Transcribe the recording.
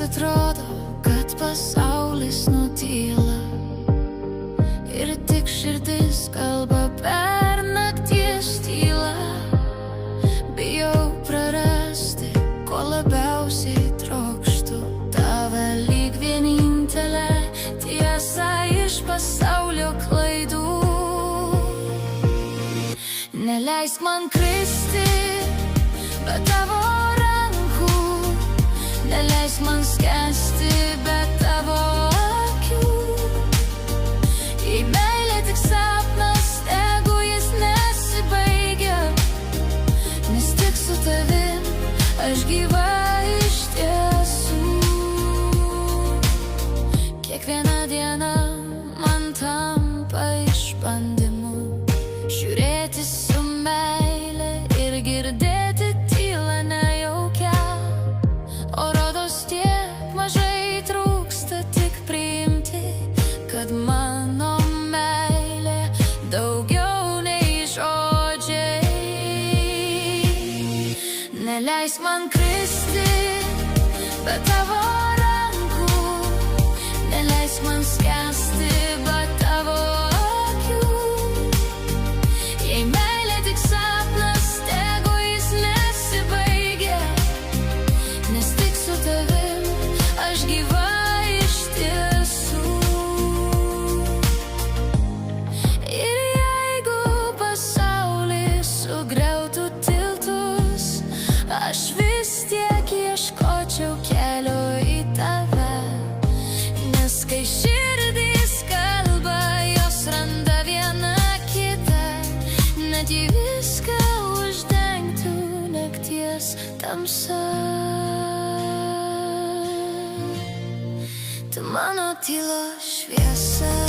atrodo, kad pasaulis nutyla ir tik širdis kalba per nakties tylą. Bijau prarasti, ko labiausiai trokštu, tave lyg vienintelę tiesą iš pasaulio klaidų. Neleisk man kristi be tavo rankų, neleisk man skęsti be tavo akių. Jei meilė tik sapnas, tegu jis nesibaigia, nes tik su tavim aš gyva iš tiesų. Kiekviena diena man tampa išbandymu, žiūrėti su meile ir girdėti tylą nejaukia. O rodos tiek mažai trūksta tik priimti, kad mano meilė daugiau nei žodžiai. Neleisk man kristi be tavo rankų, neleisk man skęsti be tavo akių. Jei meilė tik sapnas, tegu jis nesibaigia, nes tik su tavim aš gyva iš tiesų. Ir jeigu pasaulis sugriautų tiltus, aš vis tiek ieškočiau kelio į tave, nes kai širdys kalba, jos randa viena kitą, net jei viską uždengtų nakties tamsa. Tu mano tylos šviesa.